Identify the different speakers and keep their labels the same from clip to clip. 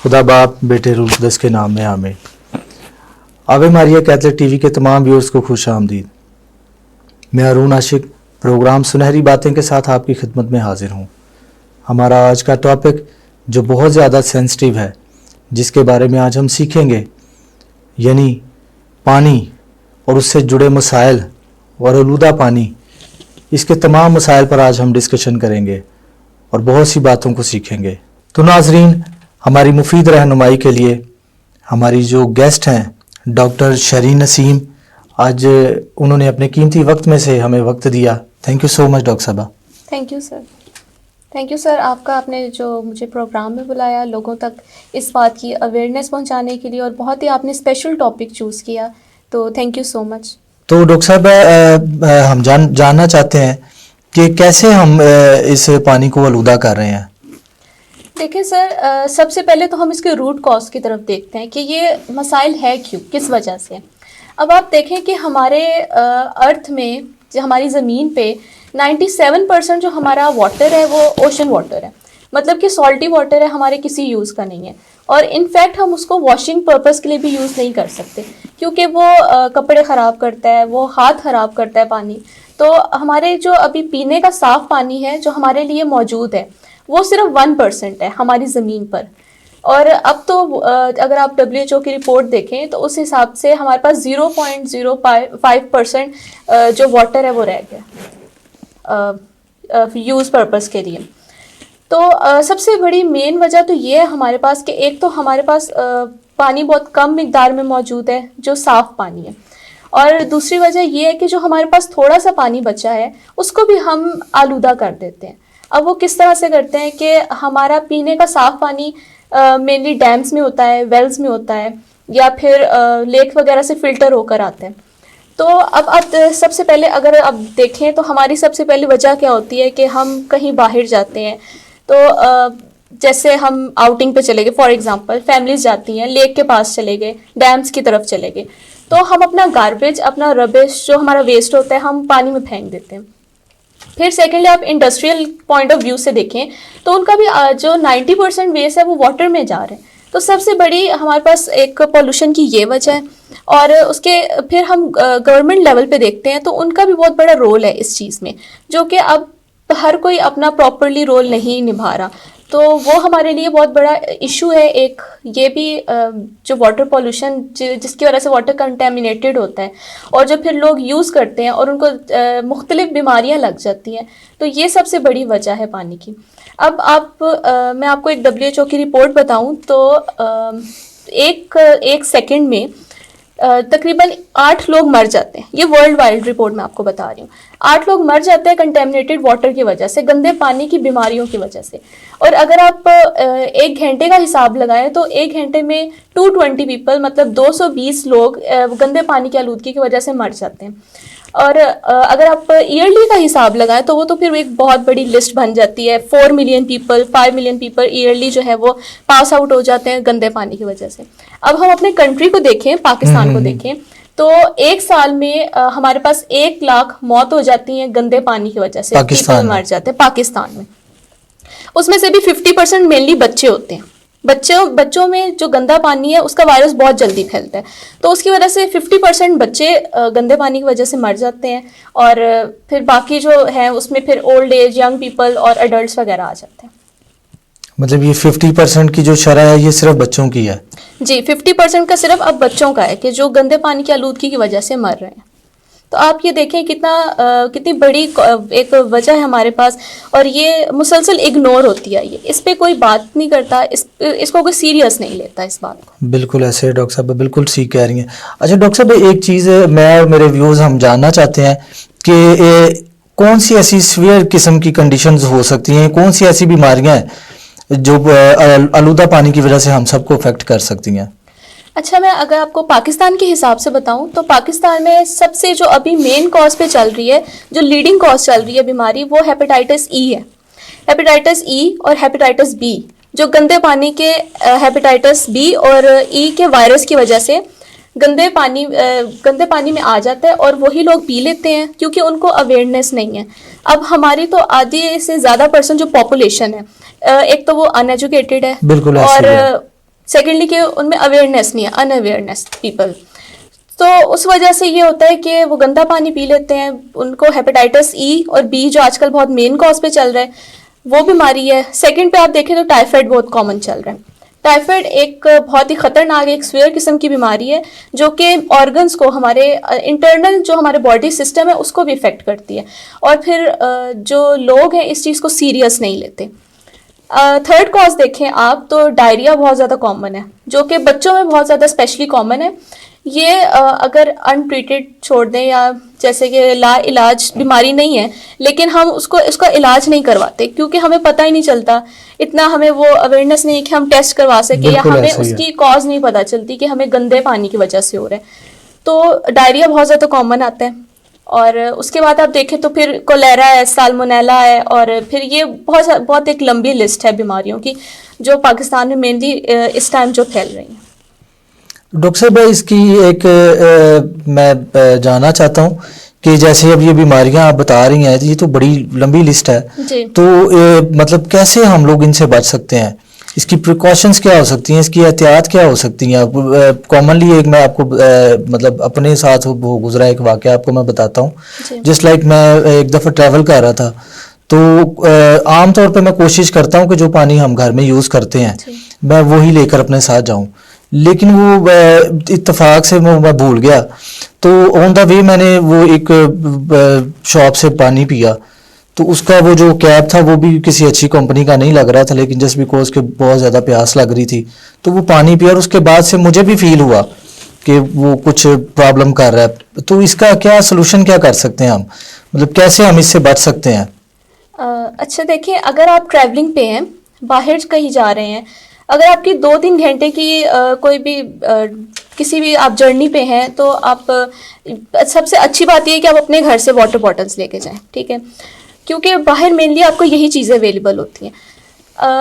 Speaker 1: खुदा बाप बेटे रूह कुद्दस के नाम में आमीन। आवे मारिया कैथलिक टीवी के तमाम व्यूअर्स को खुश आमदीद। मैं अरुण आशिक प्रोग्राम सुनहरी बातें के साथ आपकी खिदमत में हाजिर हूँ। हमारा आज का टॉपिक जो बहुत ज़्यादा सेंसिटिव है, जिसके बारे में आज हम सीखेंगे, यानी पानी और उससे जुड़े मसाइल और आलूदा पानी, इसके तमाम मसाइल पर आज हम डिस्कशन करेंगे और बहुत सी बातों को सीखेंगे। तो नाजरीन, हमारी मुफीद रहनुमाई के लिए हमारी जो गेस्ट हैं डॉक्टर शरीन नसीम, आज उन्होंने अपने कीमती वक्त में से हमें वक्त दिया। Thank you so much doctor साहबा।
Speaker 2: थैंक यू सर, आपने जो मुझे प्रोग्राम में बुलाया, लोगों तक इस बात की अवेयरनेस पहुंचाने के लिए, और बहुत ही आपने स्पेशल टॉपिक चूज़ किया, तो थैंक यू सो मच।
Speaker 1: तो डॉक्टर साहब, हम जानना चाहते हैं कि कैसे हम इस पानी को आलूदा कर रहे हैं।
Speaker 2: देखिए सर, सबसे पहले तो हम इसके रूट कॉज की तरफ देखते हैं कि ये मसाइल है क्यों, किस वजह से। अब आप देखें कि हमारे अर्थ में, जो हमारी ज़मीन पे 97% जो हमारा वाटर है वो ओशन वाटर है, मतलब कि सॉल्टी वाटर है, हमारे किसी यूज़ का नहीं है। और इनफैक्ट हम उसको वॉशिंग पर्पस के लिए भी यूज़ नहीं कर सकते, क्योंकि वो कपड़े ख़राब करता है, वो हाथ ख़राब करता है पानी। तो हमारे जो अभी पीने का साफ़ पानी है जो हमारे लिए मौजूद है, वो सिर्फ 1% है हमारी ज़मीन पर। और अब तो अगर आप WHO की रिपोर्ट देखें तो उस हिसाब से हमारे पास 0.05% जो वाटर है वो रह गया यूज़ पर्पस के लिए। तो सबसे बड़ी मेन वजह तो ये है हमारे पास कि एक तो हमारे पास पानी बहुत कम मिकदार में मौजूद है जो साफ़ पानी है, और दूसरी वजह ये है कि जो हमारे पास थोड़ा सा पानी बचा है उसको भी हम आलूदा कर देते हैं। अब वो किस तरह से करते हैं कि हमारा पीने का साफ़ पानी मेनली डैम्स में होता है, वेल्स में होता है, या फिर लेक वगैरह से फ़िल्टर होकर आते हैं। तो अब सबसे पहले अगर आप देखें तो हमारी सबसे पहली वजह क्या होती है कि हम कहीं बाहर जाते हैं, तो जैसे हम आउटिंग पे चले गए, फॉर एग्जांपल फैमिलीज जाती हैं, लेक के पास चले गए, डैम्स की तरफ चले गए, तो हम अपना गार्बेज, अपना रबिश जो हमारा वेस्ट होता है, हम पानी में फेंक देते हैं। फिर सेकेंडली आप इंडस्ट्रियल पॉइंट ऑफ व्यू से देखें तो उनका भी जो 90% वेस्ट है वो वाटर में जा रहे हैं। तो सबसे बड़ी हमारे पास एक पोल्यूशन की ये वजह है। और उसके फिर हम गवर्नमेंट लेवल पे देखते हैं तो उनका भी बहुत बड़ा रोल है इस चीज़ में, जो कि अब हर कोई अपना प्रॉपरली रोल नहीं निभा रहा। तो वो हमारे लिए बहुत बड़ा इशू है। एक ये भी जो वाटर पोल्यूशन, जिसकी वजह से वाटर कंटेमिनेटेड होता है, और जब फिर लोग यूज़ करते हैं और उनको मुख्तलिफ बीमारियां लग जाती हैं, तो ये सबसे बड़ी वजह है पानी की। अब मैं आपको एक WHO की रिपोर्ट बताऊं तो एक सेकंड में तकरीबन 8 लोग मर जाते हैं। ये वर्ल्ड वाइड रिपोर्ट मैं आपको बता रही हूँ। 8 लोग मर जाते हैं कंटेमिनेटेड वाटर की वजह से, गंदे पानी की बीमारियों की वजह से। और अगर आप 1 घंटे का हिसाब लगाएं तो 1 घंटे में 220 पीपल, मतलब 220 लोग गंदे पानी की आलूदगी की वजह से मर जाते हैं। और अगर आप ईयरली का हिसाब लगाएं तो वो तो फिर एक बहुत बड़ी लिस्ट बन जाती है। 4 million people, 5 million people yearly जो है वो पास आउट हो जाते हैं गंदे पानी की वजह से। अब हम अपने कंट्री को देखें, पाकिस्तान को देखें, तो एक साल में हमारे पास 1 लाख मौत हो जाती है गंदे पानी की वजह से, पीपल मर जाते हैं पाकिस्तान में। उसमें से भी 50% मेनली बच्चे होते हैं। बच्चों में जो गंदा पानी है उसका वायरस बहुत जल्दी फैलता है, तो उसकी वजह से 50% बच्चे गंदे पानी की वजह से मर जाते हैं। और फिर बाकी जो है उसमें फिर ओल्ड एज, यंग पीपल और एडल्ट्स वगैरह आ जाते हैं।
Speaker 1: मतलब ये 50% की जो शरह है ये सिर्फ बच्चों की है?
Speaker 2: जी, 50% का सिर्फ अब बच्चों का है कि जो गंदे पानी की आलूदगी की वजह से मर रहे हैं। तो आप ये देखें कितनी बड़ी एक वजह है हमारे पास, और ये मुसलसल इग्नोर होती है। ये इस पे कोई बात नहीं करता, इसको कोई सीरियस नहीं लेता इस बात को।
Speaker 1: बिल्कुल ऐसे डॉक्टर साहब बिल्कुल ठीक कह रही हैं। अच्छा डॉक्टर साहब, एक चीज़ मैं और मेरे व्यूज़ हम जानना चाहते हैं कि कौन सी ऐसी सीवियर किस्म की कंडीशंस हो सकती हैं, कौन सी ऐसी बीमारियां हैं जो आलूदा पानी की वजह से हम सबको अफेक्ट कर सकती हैं?
Speaker 2: अच्छा, मैं अगर आपको पाकिस्तान के हिसाब से बताऊं तो पाकिस्तान में सबसे जो अभी मेन कॉज पे चल रही है, जो लीडिंग कॉज चल रही है बीमारी, वो हेपेटाइटिस ई है। हेपेटाइटिस ई और हेपेटाइटिस बी, जो गंदे पानी के हेपेटाइटिस बी और ई के वायरस की वजह से गंदे पानी में आ जाता है, और वही लोग पी लेते हैं क्योंकि उनको अवेयरनेस नहीं है। अब हमारी तो आधी से ज़्यादा % जो पॉपुलेशन है, एक तो वो अनएजुकेटेड है,
Speaker 1: बिल्कुल,
Speaker 2: और सेकेंडली कि उनमें अवेयरनेस नहीं है, अनअवेयरनेस पीपल। तो उस वजह से ये होता है कि वो गंदा पानी पी लेते हैं, उनको हेपेटाइटिस ई और बी जो आजकल बहुत मेन कॉज पे चल रहा है वो बीमारी है। सेकंड पे आप देखें तो टाइफाइड बहुत कॉमन चल रहा है। टाइफाइड एक बहुत ही खतरनाक एक सीवियर किस्म की बीमारी है जो कि ऑर्गन्स को, हमारे इंटरनल जो हमारे बॉडी सिस्टम है उसको भी इफेक्ट करती है, और फिर जो लोग हैं इस चीज़ को सीरियस नहीं लेते। थर्ड कॉज देखें आप तो डायरिया बहुत ज़्यादा कॉमन है, जो कि बच्चों में बहुत ज़्यादा स्पेशली कॉमन है। ये अगर अनट्रीटेड छोड़ दें या जैसे कि ला इलाज बीमारी नहीं है लेकिन हम उसका इलाज नहीं करवाते क्योंकि हमें पता ही नहीं चलता, इतना हमें वो अवेयरनेस नहीं है कि हम टेस्ट करवा सके, या हमें उसकी कॉज नहीं पता चलती कि हमें गंदे पानी की वजह से हो रहा है। तो डायरिया बहुत ज़्यादा कॉमन आता है, और उसके बाद आप देखें तो फिर कोलेरा है, साल्मोनेला है, और फिर ये बहुत एक लंबी लिस्ट है बीमारियों की जो पाकिस्तान में मेनली इस टाइम जो फैल रही हैं।
Speaker 1: डॉक्टर साहब, इसकी एक मैं जानना चाहता हूँ कि जैसे अब ये बीमारियां आप बता रही हैं, ये तो बड़ी लंबी लिस्ट है
Speaker 2: जी।
Speaker 1: तो मतलब कैसे हम लोग इनसे बच सकते हैं? इसकी प्रिकॉशंस क्या हो सकती हैं, इसकी एहतियात क्या हो सकती हैं? कॉमनली एक मैं आपको मतलब अपने साथ वो गुजरा एक वाक़या आपको मैं बताता हूँ। जस्ट लाइक मैं एक दफ़ा ट्रैवल कर रहा था तो आम तौर पे मैं कोशिश करता हूँ कि जो पानी हम घर में यूज़ करते हैं मैं वही लेकर अपने साथ जाऊँ, लेकिन वो इत्तेफाक से मैं भूल गया। तो ऑन द वे मैंने वो एक शॉप से पानी पिया, तो उसका वो जो कैप था वो भी किसी अच्छी कंपनी का नहीं लग रहा था, लेकिन जस्ट बिकॉज के बहुत ज़्यादा प्यास लग रही थी तो वो पानी पिया, और उसके बाद से मुझे भी फील हुआ कि वो कुछ प्रॉब्लम कर रहा है। तो इसका क्या सोल्यूशन क्या कर सकते हैं हम, मतलब कैसे हम इससे बच सकते हैं?
Speaker 2: अच्छा देखिए, अगर आप ट्रैवलिंग पे हैं, बाहर कहीं जा रहे हैं, अगर आपकी 2-3 घंटे की कोई भी किसी भी आप जर्नी पे हैं तो आप सबसे अच्छी बात ये है कि आप अपने घर से वाटर बॉटल्स लेके जाएं, ठीक है, क्योंकि बाहर मेनली आपको यही चीज़ें अवेलेबल होती हैं।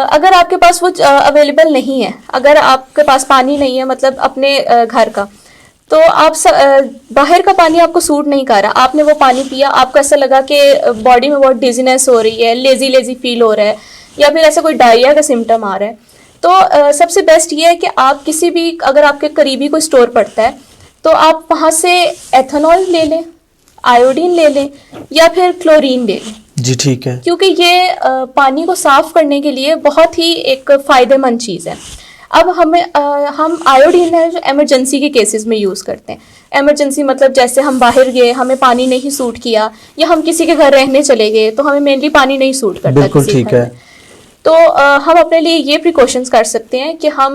Speaker 2: अगर आपके पास वो अवेलेबल नहीं है, अगर आपके पास पानी नहीं है मतलब अपने घर का, तो आप बाहर का पानी आपको सूट नहीं कर रहा, आपने वो पानी पिया, आपको ऐसा लगा कि बॉडी में बहुत डिजीनेस हो रही है, लेजी लेजी फील हो रहा है, या फिर ऐसा कोई डायरिया का सिम्टम आ रहा है, तो सबसे बेस्ट ये है कि आप किसी भी, अगर आपके करीबी कोई स्टोर पड़ता है तो आप वहाँ से एथेनॉल ले लें, आयोडीन ले लें, या फिर क्लोरीन ले लें।
Speaker 1: जी ठीक है।
Speaker 2: क्योंकि ये पानी को साफ करने के लिए बहुत ही एक फ़ायदेमंद चीज़ है। अब हम आयोडीन है जो इमरजेंसी के केसेस में यूज़ करते हैं। इमरजेंसी मतलब जैसे हम बाहर गए, हमें पानी नहीं सूट किया, या हम किसी के घर रहने चले गए तो हमें मेनली पानी नहीं सूट करता।
Speaker 1: बिल्कुल ठीक है।
Speaker 2: तो हम अपने लिए ये प्रिकॉशंस कर सकते हैं कि हम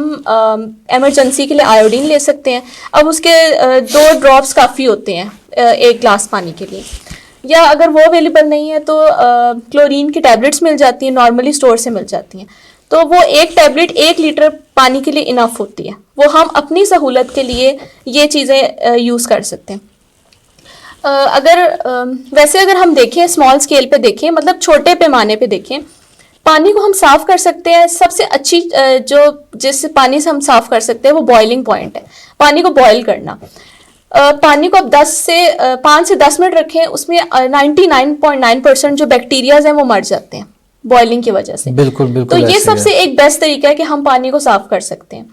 Speaker 2: इमरजेंसी के लिए आयोडीन ले सकते हैं। अब उसके 2 ड्रॉप्स काफ़ी होते हैं एक ग्लास पानी के लिए, या अगर वो अवेलेबल नहीं है तो क्लोरीन की टैबलेट्स मिल जाती हैं, नॉर्मली स्टोर से मिल जाती हैं, तो वो एक टैबलेट 1 लीटर पानी के लिए इनफ होती है। वो हम अपनी सहूलत के लिए ये चीज़ें यूज़ कर सकते हैं। वैसे अगर हम देखें स्मॉल स्केल पे देखें, मतलब छोटे पैमाने पे देखें, पानी को हम साफ़ कर सकते हैं। सबसे अच्छी जो जिस पानी से हम साफ़ कर सकते हैं वो बॉइलिंग पॉइंट है, पानी को बॉयल करना। पानी को आप 5 से 10 मिनट रखें, उसमें 99.9% जो बैक्टीरियाज हैं वो मर जाते हैं बॉइलिंग की वजह से।
Speaker 1: बिल्कुल बिल्कुल।
Speaker 2: तो ये सबसे एक बेस्ट तरीका है कि हम पानी को साफ़ कर सकते हैं।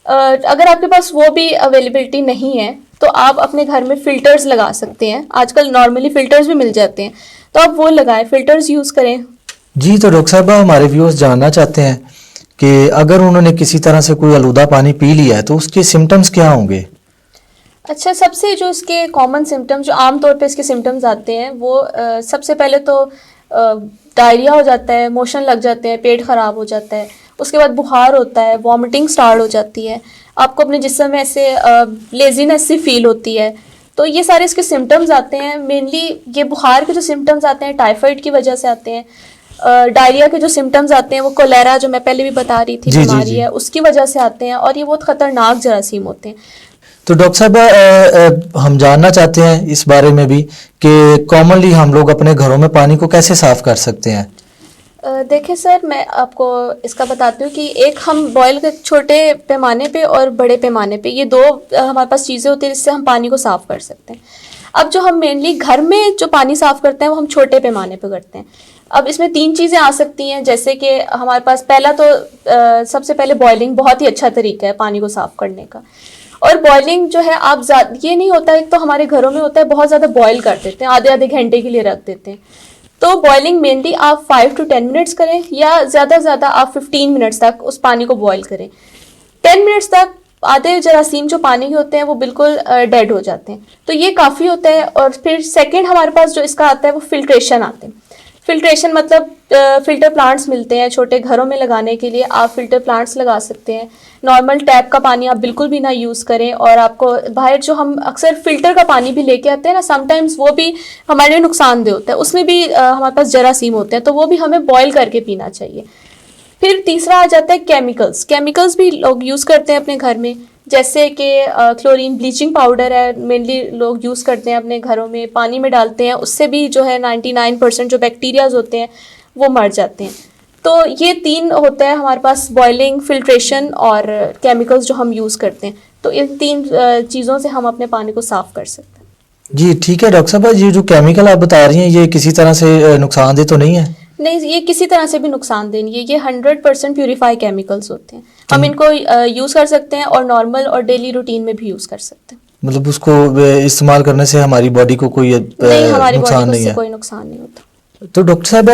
Speaker 2: अगर आपके पास वो भी अवेलेबिलिटी नहीं है तो आप अपने घर में फ़िल्टर्स लगा सकते हैं। आजकल नॉर्मली फ़िल्टर्स भी मिल जाते हैं, तो आप वो लगाएं, फ़िल्टर्स यूज़ करें।
Speaker 1: जी, तो डॉक्टर साहब हमारे व्यूअर्स जानना चाहते हैं कि अगर उन्होंने किसी तरह से कोई आलूदा पानी पी लिया है तो उसके सिम्टम्स क्या होंगे?
Speaker 2: अच्छा, सबसे जो इसके कॉमन सिम्टम्स, जो आम तौर पे इसके सिम्टम्स आते हैं वो सबसे पहले तो डायरिया हो जाता है, मोशन लग जाते हैं, पेट ख़राब हो जाता है, उसके बाद बुखार होता है, वॉमिटिंग स्टार्ट हो जाती है, आपको अपने जिस्म में ऐसे लेजीनेस सी फील होती है। तो ये सारे इसके सिम्टम्स आते हैं। मेनली ये बुखार के जो सिम्टम्स आते हैं टाइफाइड की वजह से आते हैं। डायरिया के जो सिम्टम्स आते हैं वो कोलेरा, जो मैं पहले भी बता रही थी बीमारी है, उसकी वजह से आते हैं, और ये बहुत ख़तरनाक जरासीम होते हैं।
Speaker 1: तो डॉक्टर साहब हम जानना चाहते हैं इस बारे में भी कि कॉमनली हम लोग अपने घरों में पानी को कैसे साफ़ कर सकते हैं?
Speaker 2: देखिए सर, मैं आपको इसका बताती हूँ कि एक हम बॉयल के छोटे पैमाने पे और बड़े पैमाने पे, ये 2 हमारे पास चीज़ें होती हैं जिससे हम पानी को साफ़ कर सकते हैं। अब जो हम मेनली घर में जो पानी साफ़ करते हैं वो हम छोटे पैमाने पे करते हैं। अब इसमें 3 चीज़ें आ सकती हैं, जैसे कि हमारे पास पहला तो सबसे पहले बॉइलिंग बहुत ही अच्छा तरीका है पानी को साफ़ करने का। और बॉइलिंग जो है आप ये नहीं होता है, एक तो हमारे घरों में होता है बहुत ज़्यादा बॉयल कर देते हैं, आधे आधे घंटे के लिए रख देते हैं। तो बॉइलिंग मेनली आप 5 to 10 मिनट्स करें, या ज़्यादा से ज़्यादा आप 15 मिनट्स तक उस पानी को बॉयल करें। 10 मिनट्स तक आधे जरासीम जो पानी के होते हैं वो बिल्कुल डेड हो जाते हैं, तो ये काफ़ी होता है। और फिर सेकंड हमारे पास जो इसका आता है वो फिल्ट्रेशन आते हैं। फिल्ट्रेशन मतलब फ़िल्टर प्लांट्स मिलते हैं छोटे घरों में लगाने के लिए, आप फ़िल्टर प्लांट्स लगा सकते हैं। नॉर्मल टैप का पानी आप बिल्कुल भी ना यूज़ करें, और आपको बाहर जो हम अक्सर फ़िल्टर का पानी भी लेके आते हैं ना, समटाइम्स वो भी हमारे लिए नुकसानदेह होता है, उसमें भी हमारे पास जरासीम होते हैं, तो वो भी हमें बॉयल करके पीना चाहिए। फिर तीसरा आ जाता है केमिकल्स। केमिकल्स भी लोग यूज़ करते हैं अपने घर में, जैसे कि क्लोरीन ब्लीचिंग पाउडर है, मेनली लोग यूज़ करते हैं अपने घरों में, पानी में डालते हैं, उससे भी जो है 99% जो बैक्टीरियाज होते हैं वो मर जाते हैं। तो ये 3 होता है हमारे पास, बॉइलिंग, फिल्ट्रेशन और केमिकल्स जो हम यूज़ करते हैं। तो इन 3 चीज़ों से हम अपने पानी को साफ़ कर सकते हैं।
Speaker 1: जी ठीक है डॉक्टर साहब, ये जो केमिकल आप बता रही हैं ये किसी तरह से नुकसानदेह तो नहीं है?
Speaker 2: नहीं, ये किसी तरह से भी नुकसानदेह नहीं है, ये 100% प्यूरीफाई केमिकल्स होते हैं। हम इनको यूज़ कर सकते हैं और नॉर्मल और डेली रूटीन में भी यूज़ कर सकते हैं।
Speaker 1: मतलब उसको इस्तेमाल करने से हमारी बॉडी को कोई
Speaker 2: नहीं, हमारी बॉडी
Speaker 1: नुकसान
Speaker 2: को
Speaker 1: नहीं
Speaker 2: उससे
Speaker 1: है?
Speaker 2: कोई नुकसान नहीं होता।
Speaker 1: तो डॉक्टर साहब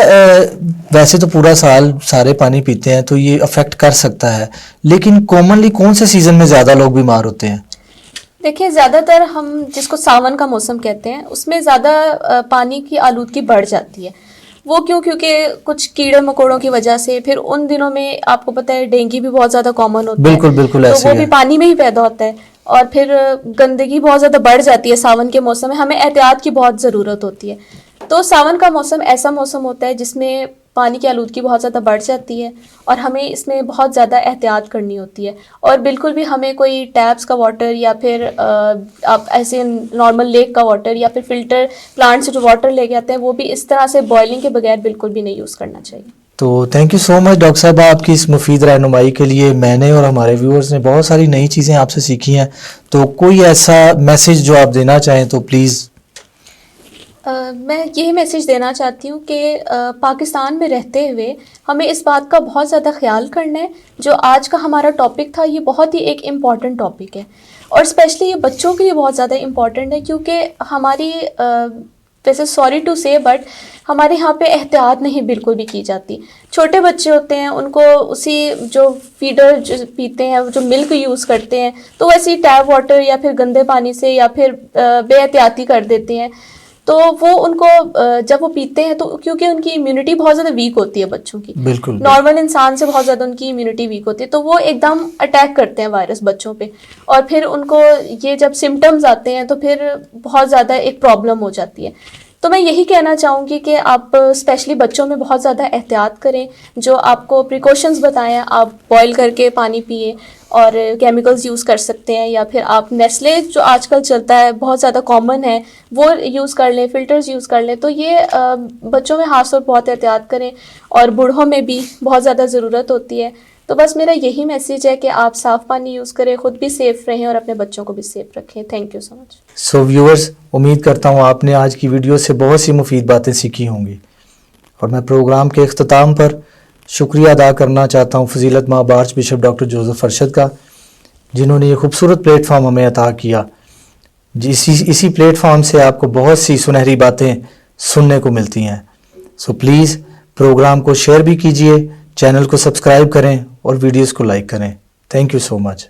Speaker 1: वैसे तो पूरा साल सारे पानी पीते हैं तो ये अफेक्ट कर सकता है, लेकिन कॉमनली कौन से सीजन में ज़्यादा लोग बीमार होते हैं?
Speaker 2: देखिए, ज़्यादातर हम जिसको सावन का मौसम कहते हैं उसमें ज़्यादा पानी की आलूदगी बढ़ जाती है। वो क्योंकि कुछ कीड़े मकोड़ों की वजह से, फिर उन दिनों में आपको पता है डेंगू भी बहुत ज़्यादा कॉमन होता है।
Speaker 1: बिल्कुल बिल्कुल
Speaker 2: तो
Speaker 1: ऐसे
Speaker 2: वो
Speaker 1: ही
Speaker 2: भी
Speaker 1: है।
Speaker 2: पानी में ही पैदा होता है, और फिर गंदगी बहुत ज़्यादा बढ़ जाती है सावन के मौसम में। हमें एहतियात की बहुत ज़रूरत होती है। तो सावन का मौसम ऐसा मौसम होता है जिसमें पानी की आलूदगी बहुत ज़्यादा बढ़ जाती है, और हमें इसमें बहुत ज़्यादा एहतियात करनी होती है। और बिल्कुल भी हमें कोई टैप्स का वाटर या फिर आप ऐसे नॉर्मल लेक का वाटर या फिर फ़िल्टर प्लांट से जो वाटर लेके आते हैं वो भी इस तरह से बॉइलिंग के बगैर बिल्कुल भी नहीं यूज़ करना चाहिए।
Speaker 1: तो thank you so much doctor साहब आपकी इस मुफीद रहनुमाई के लिए। मैंने और हमारे व्यूअर्स ने बहुत सारी नई चीज़ें आपसे सीखी हैं, तो कोई ऐसा मैसेज जो आप देना चाहें तो प्लीज़।
Speaker 2: मैं यही मैसेज देना चाहती हूँ कि पाकिस्तान में रहते हुए हमें इस बात का बहुत ज़्यादा ख्याल करना है। जो आज का हमारा टॉपिक था ये बहुत ही एक इम्पॉर्टेंट टॉपिक है, और स्पेशली ये बच्चों के लिए बहुत ज़्यादा इम्पॉर्टेंट है, क्योंकि हमारी वैसे सॉरी टू से बट हमारे यहाँ पे एहतियात नहीं बिल्कुल भी की जाती। छोटे बच्चे होते हैं, उनको उसी जो फीडर जो पीते हैं, जो मिल्क यूज़ करते हैं, तो वैसे ही टैप वाटर या फिर गंदे पानी से या फिर बेएहतियाती कर देते हैं। तो वो उनको जब वो पीते हैं तो क्योंकि उनकी इम्यूनिटी बहुत ज़्यादा वीक होती है बच्चों की,
Speaker 1: बिल्कुल
Speaker 2: नॉर्मल इंसान से बहुत ज़्यादा उनकी इम्यूनिटी वीक होती है, तो वो एकदम अटैक करते हैं वायरस बच्चों पे, और फिर उनको ये जब सिम्टम्स आते हैं तो फिर बहुत ज़्यादा एक प्रॉब्लम हो जाती है। तो मैं यही कहना चाहूँगी कि आप स्पेशली बच्चों में बहुत ज़्यादा एहतियात करें। जो आपको प्रिकॉशंस बताएं, आप बॉयल करके पानी पिए, और केमिकल्स यूज़ कर सकते हैं, या फिर आप नेस्ले जो आजकल चलता है बहुत ज़्यादा कॉमन है वो यूज़ कर लें, फ़िल्टर्स यूज़ कर लें। तो ये बच्चों में खास तौर बहुत एहतियात करें, और बूढ़ों में भी बहुत ज़्यादा ज़रूरत होती है। तो बस मेरा यही मैसेज है कि आप साफ़ पानी यूज़ करें, ख़ुद भी सेफ़ रहें और अपने बच्चों को भी सेफ़ रखें। Thank you so much.
Speaker 1: So viewers, उम्मीद करता हूँ आपने आज की वीडियो से बहुत सी मुफीद बातें सीखी होंगी, और मैं प्रोग्राम के अख्ताम पर शुक्रिया अदा करना चाहता हूँ फजीलत माब arch bishop doctor Joseph Arshad का, जिन्होंने ये खूबसूरत प्लेटफॉर्म हमें अता किया। इसी प्लेटफॉर्म से आपको बहुत सी सुनहरी बातें सुनने को मिलती हैं। सो प्लीज़ प्रोग्राम को शेयर भी कीजिए, चैनल को सब्सक्राइब करें और वीडियोस को लाइक करें। Thank you so much.